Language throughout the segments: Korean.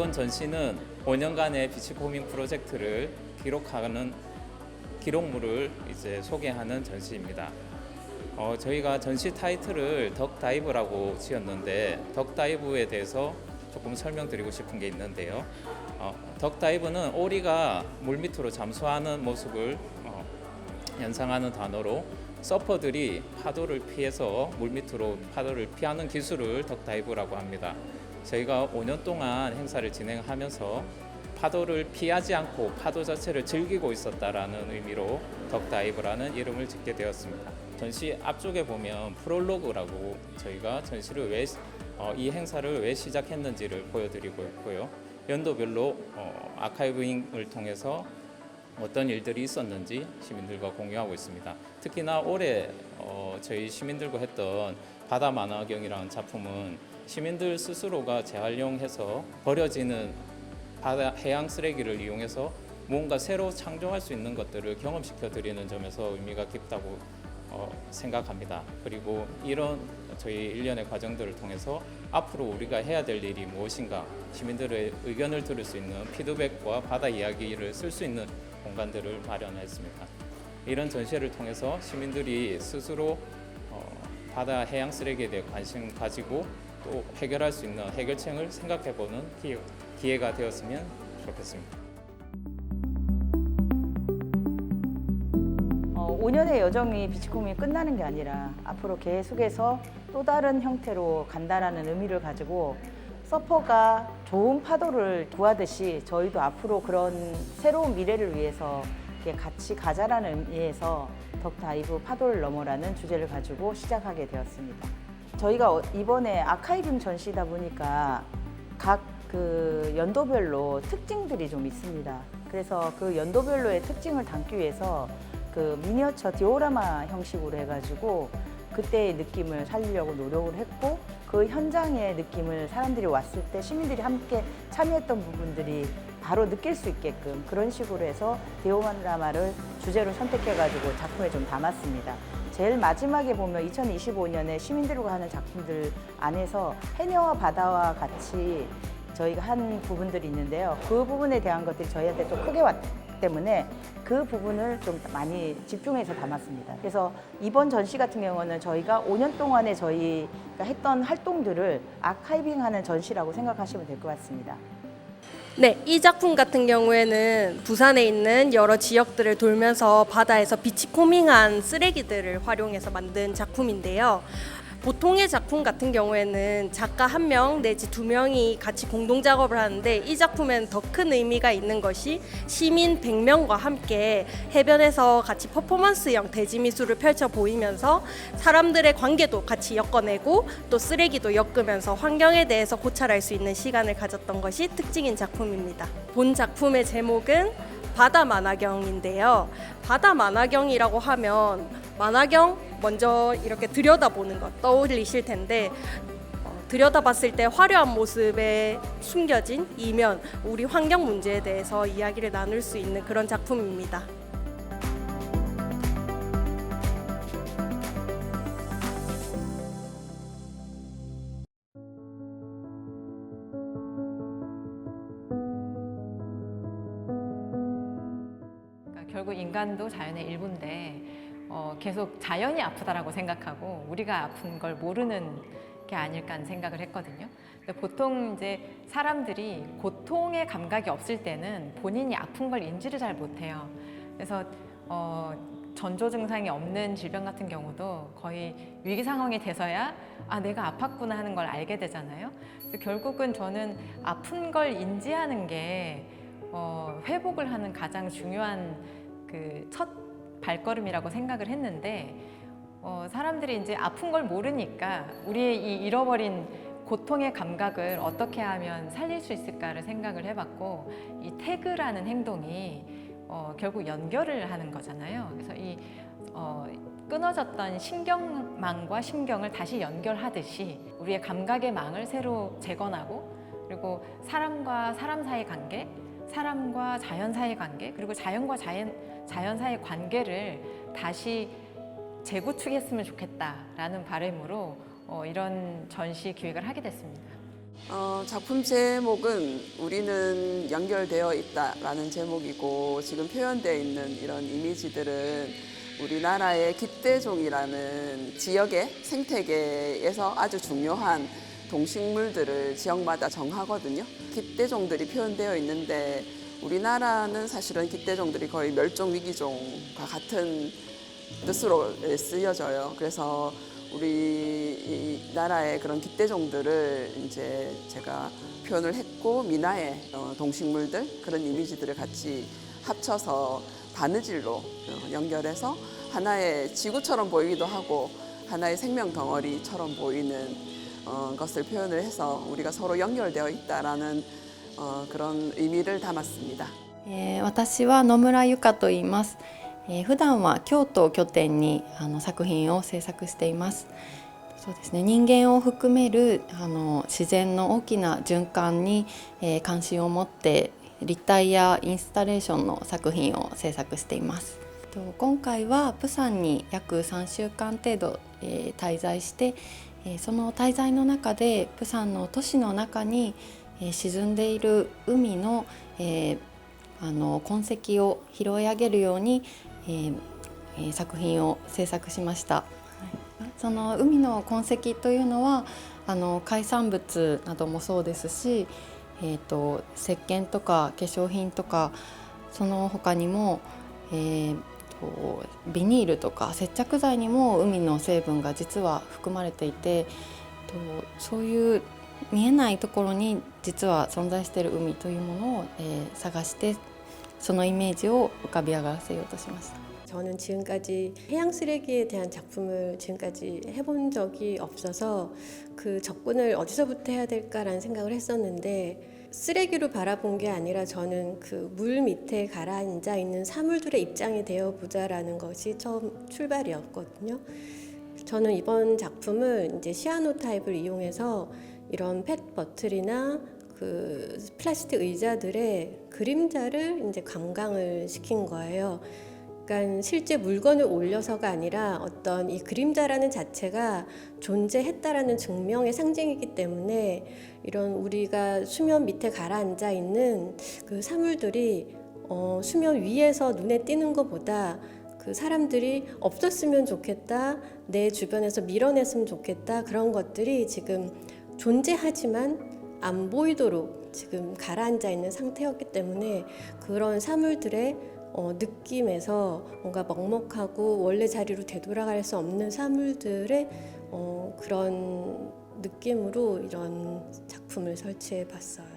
이번 전시는 5년간의 비치코밍 프로젝트를 기록하는 기록물을 이제 소개하는 전시입니다. 저희가 전시 타이틀을 덕다이브라고 지었는데 덕다이브에 대해서 조금 설명드리고 싶은 게 있는데요. 덕다이브는 오리가 물 밑으로 잠수하는 모습을 연상하는 단어로 서퍼들이 파도를 피해서 물 밑으로 파도를 피하는 기술을 덕다이브라고 합니다. 저희가 5년 동안 행사를 진행하면서 파도를 피하지 않고 파도 자체를 즐기고 있었다라는 의미로 덕다이브라는 이름을 짓게 되었습니다. 전시 앞쪽에 보면 프롤로그라고 저희가 전시를 이 행사를 왜 시작했는지를 보여드리고 있고요. 연도별로 아카이빙을 통해서 어떤 일들이 있었는지 시민들과 공유하고 있습니다. 특히나 올해 저희 시민들과 했던 바다 만화경이라는 작품은 시민들 스스로가 재활용해서 버려지는 해양 쓰레기를 이용해서 뭔가 새로 창조할 수 있는 것들을 경험시켜 드리는 점에서 의미가 깊다고 생각합니다. 그리고 이런 저희 일련의 과정들을 통해서 앞으로 우리가 해야 될 일이 무엇인가, 시민들의 의견을 들을 수 있는 피드백과 바다 이야기를 쓸 수 있는 공간들을 마련했습니다. 이런 전시회를 통해서 시민들이 스스로 바다 해양 쓰레기에 대해 관심 가지고 또 해결할 수 있는 해결책을 생각해보는 기회가 되었으면 좋겠습니다. 5년의 여정이 비치코밍이 끝나는 게 아니라 앞으로 계속해서 또 다른 형태로 간다라는 의미를 가지고 서퍼가 좋은 파도를 구하듯이 저희도 앞으로 그런 새로운 미래를 위해서 같이 가자라는 의미에서 덕다이브 파도를 넘어라는 주제를 가지고 시작하게 되었습니다. 저희가 이번에 아카이빙 전시다 보니까 각 그 연도별로 특징들이 좀 있습니다. 그래서 그 연도별로의 특징을 담기 위해서 그 미니어처 디오라마 형식으로 해가지고 그때의 느낌을 살리려고 노력을 했고, 그 현장의 느낌을 사람들이 왔을 때 시민들이 함께 참여했던 부분들이 바로 느낄 수 있게끔 그런 식으로 해서 디오라마를 주제로 선택해가지고 작품에 좀 담았습니다. 제일 마지막에 보면 2025년에 시민들과 하는 작품들 안에서 해녀와 바다와 같이 저희가 한 부분들이 있는데요. 그 부분에 대한 것들이 저희한테 좀 크게 왔기 때문에 그 부분을 좀 많이 집중해서 담았습니다. 그래서 이번 전시 같은 경우는 저희가 5년 동안에 저희가 했던 활동들을 아카이빙하는 전시라고 생각하시면 될 것 같습니다. 네, 이 작품 같은 경우에는 부산에 있는 여러 지역들을 돌면서 바다에서 비치코밍한 쓰레기들을 활용해서 만든 작품인데요. 보통의 작품 같은 경우에는 작가 1명 내지 2명이 같이 공동 작업을 하는데, 이 작품에는 더 큰 의미가 있는 것이 시민 100명과 함께 해변에서 같이 퍼포먼스형 대지 미술을 펼쳐 보이면서 사람들의 관계도 같이 엮어내고 또 쓰레기도 엮으면서 환경에 대해서 고찰할 수 있는 시간을 가졌던 것이 특징인 작품입니다. 본 작품의 제목은 바다 만화경인데요. 바다 만화경이라고 하면 만화경 먼저 이렇게 들여다보는 것 떠올리실 텐데, 들여다봤을 때 화려한 모습에 숨겨진 이면, 우리 환경 문제에 대해서 이야기를 나눌 수 있는 그런 작품입니다. 결국 인간도 자연의 일부인데 계속 자연이 아프다라고 생각하고 우리가 아픈 걸 모르는 게 아닐까 하는 생각을 했거든요. 근데 보통 이제 사람들이 고통의 감각이 없을 때는 본인이 아픈 걸 인지를 잘 못해요. 그래서 전조 증상이 없는 질병 같은 경우도 거의 위기 상황이 돼서야 내가 아팠구나 하는 걸 알게 되잖아요. 그래서 결국은 저는 아픈 걸 인지하는 게 회복을 하는 가장 중요한 그 첫 발걸음이라고 생각을 했는데, 사람들이 이제 아픈 걸 모르니까 우리의 이 잃어버린 고통의 감각을 어떻게 하면 살릴 수 있을까를 생각을 해봤고, 이 태그라는 행동이 결국 연결을 하는 거잖아요. 그래서 이 끊어졌던 신경망과 신경을 다시 연결하듯이 우리의 감각의 망을 새로 재건하고, 그리고 사람과 사람 사이 관계, 사람과 자연 사이 관계, 그리고 자연과 자연 사이 관계를 다시 재구축했으면 좋겠다라는 바람으로 이런 전시 기획을 하게 됐습니다. 작품 제목은 우리는 연결되어 있다라는 제목이고 지금 표현되어 있는 이런 이미지들은 우리나라의 깃대종이라는 지역의 생태계에서 아주 중요한 동식물들을 지역마다 정하거든요. 깃대종들이 표현되어 있는데 우리나라는 사실은 깃대종들이 거의 멸종위기종과 같은 뜻으로 쓰여져요. 그래서 우리나라의 그런 깃대종들을 이제 제가 표현을 했고 민화의 동식물들 그런 이미지들을 같이 합쳐서 바느질로 연결해서 하나의 지구처럼 보이기도 하고 하나의 생명 덩어리처럼 보이는 것을 표현을 해서 우리가 서로 연결되어 있다라는 그런 의미를 담았습니다. 私は野村ゆかと言います。普段は京都を拠点に作品を制作しています。そうですね、人間を含める自然の大きな循環に、関心を持って立体やインスタレーションの作品を制作しています。今回はプサンに約3週間程度、滞在して、その滞在の中でプサンの都市の中に、沈んでいる海の、痕跡を拾い上げるように、作品を制作しました。その海の痕跡というのは海産物などもそうですし、石鹸とか化粧品とかその他にも、ビニールとか接着剤にも海の成分が実は含まれていて、そういう見えないところに実は存在している海というものを、探してそのイメージを浮かび上がらせようとしました。 저는 지금까지 해양 쓰레기에 대한 작품을 지금까지 해본 적이 없어서 그 접근을 어디서부터 해야 될까라는 생각을 했었는데 쓰레기로 바라본 게 아니라 저는 그 물 밑에 가라앉아 있는 사물들의 입장이 되어보자라는 것이 처음 출발이었거든요. 저는 이번 작품을 이제 시아노타입을 이용해서 이런 펫버틀이나 그 플라스틱 의자들의 그림자를 이제 감광을 시킨 거예요. 그러니까 실제 물건을 올려서가 아니라 어떤 이 그림자라는 자체가 존재했다라는 증명의 상징이기 때문에 이런 우리가 수면 밑에 가라앉아 있는 그 사물들이 수면 위에서 눈에 띄는 것보다 그 사람들이 없었으면 좋겠다, 내 주변에서 밀어냈으면 좋겠다, 그런 것들이 지금 존재하지만 안 보이도록 지금 가라앉아 있는 상태였기 때문에 그런 사물들의 느낌에서 뭔가 먹먹하고 원래 자리로 되돌아갈 수 없는 사물들의 그런 느낌으로 이런 작품을 설치해 봤어요.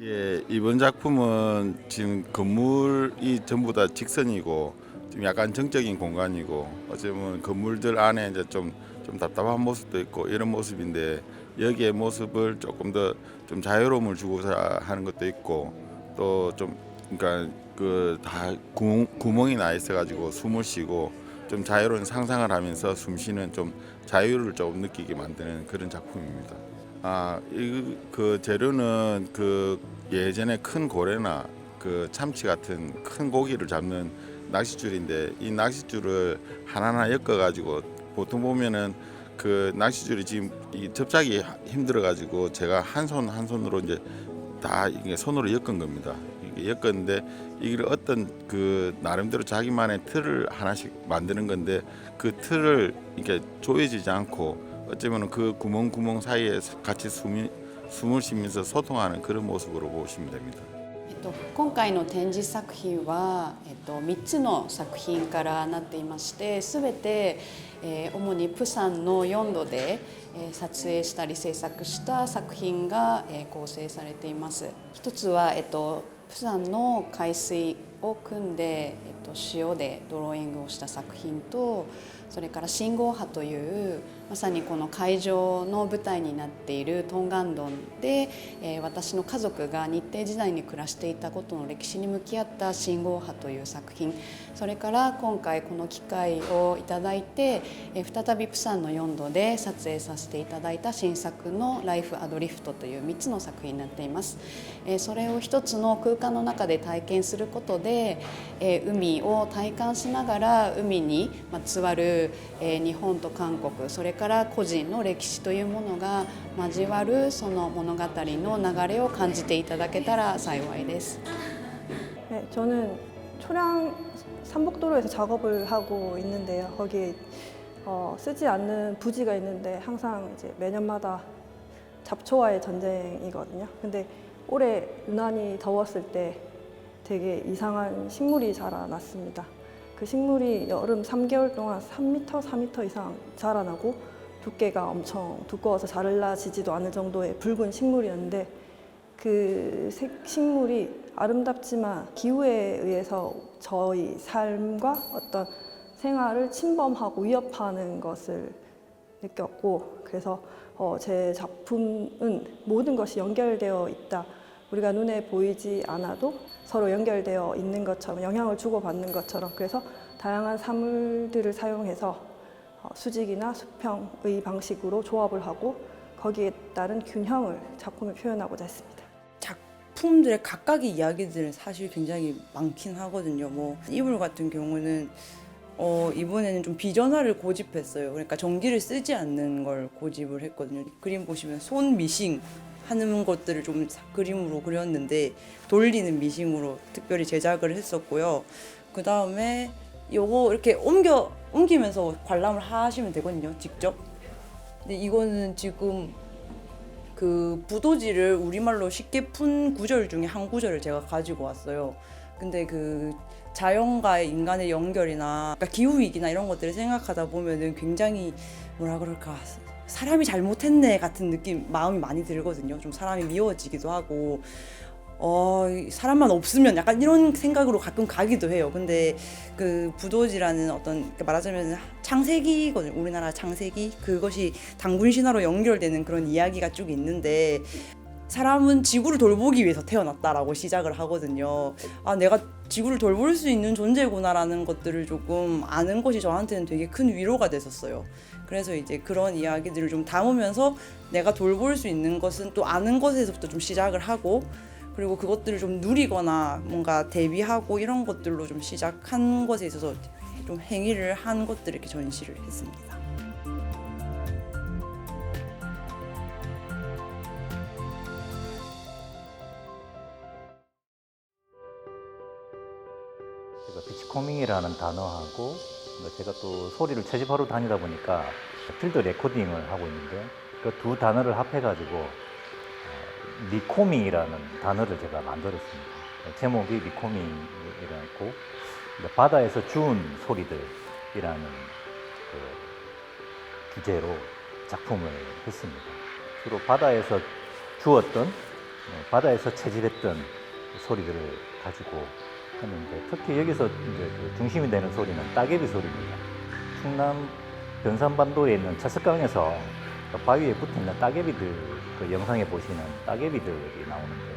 예, 이번 작품은 지금 건물이 전부 다 직선이고 좀 약간 정적인 공간이고 어쩌면 건물들 안에 이제 좀 답답한 모습도 있고 이런 모습인데 여기의 모습을 조금 더 좀 자유로움을 주고자 하는 것도 있고 또 좀 그러니까 그 다 구멍이 나 있어가지고 숨을 쉬고 좀 자유로운 상상을 하면서 숨 쉬는 좀 자유를 조금 느끼게 만드는 그런 작품입니다. 그 재료는 그 예전에 큰 고래나 그 참치 같은 큰 고기를 잡는 낚싯줄인데 이 낚싯줄을 하나하나 엮어가지고 보통 보면은 그 낚싯줄이 지금 이 접착이 힘들어가지고 제가 한 손으로 이제 다 이게 손으로 엮은 겁니다. 이게 엮었는데 이걸 어떤 그 나름대로 자기만의 틀을 하나씩 만드는 건데 그 틀을 이렇게 조여지지 않고 어쩌면 그 구멍 사이에 같이 숨을 쉬면서 소통하는 그런 모습으로 보시면 됩니다. 今回の展示作品は、3つの作品からなっていまして全て、主にプサンの4度で、撮影したり制作した作品が、構成されています。一つは、プサンの海水を組んで、塩でドローイングをした作品とそれから信号波というまさにこの海上の舞台になっているトンガンドンで、私の家族が日程時代に暮らしていたことの歴史に向き合った信号波という作品、それから今回この機会をいただいて、再びプサンの4度で撮影させていただいた新作のライフアドリフトという3つの作品になっています。それを一つの空間の中で体験することで、海を体感しながら海にまつわるる、日本と韓国、それから個人の歴史というものが交わるその物語の流れを感じていただけたら幸いです。 네, 저는 초량 삼복도로에서 작업을 하고 있는데요. 거기에 쓰지 않는 부지가 있는데 항상 이제 매년마다 잡초와의 전쟁이거든요. 근데 올해 유난히 더웠을 때 되게 이상한 식물이 자라났습니다. 그 식물이 여름 3개월 동안 3m, 4m 이상 자라나고 두께가 엄청 두꺼워서 자라지지도 않을 정도의 붉은 식물이었는데 그 식물이 아름답지만 기후에 의해서 저희 삶과 어떤 생활을 침범하고 위협하는 것을 느꼈고, 그래서 제 작품은 모든 것이 연결되어 있다. 우리가 눈에 보이지 않아도 서로 연결되어 있는 것처럼, 영향을 주고받는 것처럼, 그래서 다양한 사물들을 사용해서 수직이나 수평의 방식으로 조합을 하고 거기에 따른 균형을 작품에 표현하고자 했습니다. 작품들의 각각의 이야기들은 사실 굉장히 많긴 하거든요. 뭐 이불 같은 경우는 이번에는 좀 비전화를 고집했어요. 그러니까 전기를 쓰지 않는 걸 고집을 했거든요. 그림 보시면 손 미싱 하는 것들을 좀 그림으로 그렸는데 돌리는 미싱으로 특별히 제작을 했었고요. 그 다음에 요거 이렇게 옮기면서 관람을 하시면 되거든요, 직접. 근데 이거는 지금 그 부도지를 우리말로 쉽게 푼 구절 중에 한 구절을 제가 가지고 왔어요. 근데 그 자연과의 인간의 연결이나 그러니까 기후위기나 이런 것들을 생각하다 보면은 굉장히 뭐라 그럴까, 사람이 잘못했네 같은 느낌, 마음이 많이 들거든요. 좀 사람이 미워지기도 하고 사람만 없으면 약간 이런 생각으로 가끔 가기도 해요. 근데 그 부도지라는 어떤 말하자면 창세기거든요. 우리나라 창세기, 그것이 단군 신화로 연결되는 그런 이야기가 쭉 있는데 사람은 지구를 돌보기 위해서 태어났다라고 시작을 하거든요. 아, 내가 지구를 돌볼 수 있는 존재구나라는 것들을 조금 아는 것이 저한테는 되게 큰 위로가 됐었어요. 그래서 이제 그런 이야기들을 좀 담으면서 내가 돌볼 수 있는 것은 또 아는 것에서부터 좀 시작을 하고, 그리고 그것들을 좀 누리거나 뭔가 대비하고 이런 것들로 좀 시작한 것에 있어서 좀 행위를 한 것들을 이렇게 전시를 했습니다. 제가 비치코밍이라는 단어하고 제가 또 소리를 채집하러 다니다 보니까 필드 레코딩을 하고 있는데 그 두 단어를 합해가지고 리코밍이라는 단어를 제가 만들었습니다. 제목이 리코밍이라고, 바다에서 주운 소리들이라는 그 주제로 작품을 했습니다. 주로 바다에서 주웠던, 바다에서 채집했던 소리들을 가지고 했는데, 특히 여기서 이제 그 중심이 되는 소리는 따개비 소리입니다. 충남 변산반도에 있는 채석강에서 바위에 붙어있는 따개비들, 그 영상에 보시는 따개비들이 나오는데,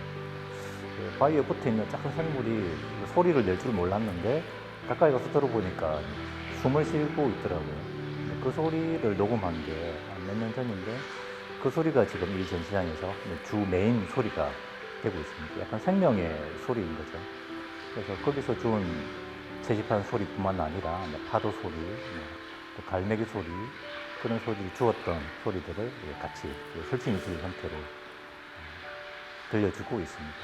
그 바위에 붙어있는 작은 생물이 소리를 낼 줄 몰랐는데 가까이 가서 들어보니까 숨을 쉬고 있더라고요. 그 소리를 녹음한 게 몇 년 전인데 그 소리가 지금 이 전시장에서 주 메인 소리가 되고 있습니다. 약간 생명의 소리인 거죠. 그래서 거기서 주운 채집한 소리뿐만 아니라 파도 소리, 또 갈매기 소리, 그런 소리를 주었던 소리들을 같이 설치미술 형태로 들려주고 있습니다.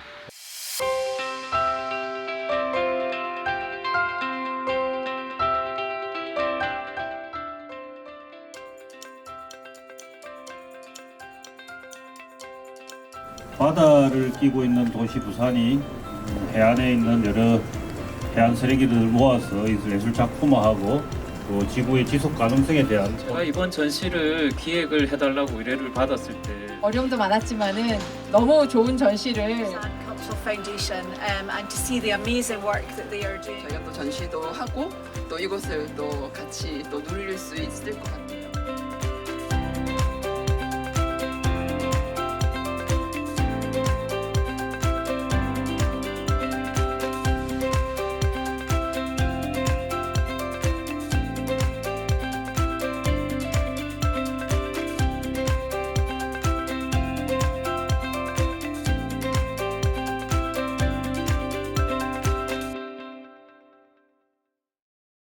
바다를 끼고 있는 도시 부산이 해안에 있는 여러 해안 쓰레기들을 모아서 예술 작품화하고 또 지구의 지속 가능성에 대한, 제가 이번 전시를 기획을 해달라고 의뢰를 받았을 때 어려움도 많았지만은 너무 좋은 전시를 Cultural Foundation and to see the amazing work that they are doing. 저희가 또 전시도 하고 또 이곳을 또 같이 또 누릴 수 있을 것 같아요.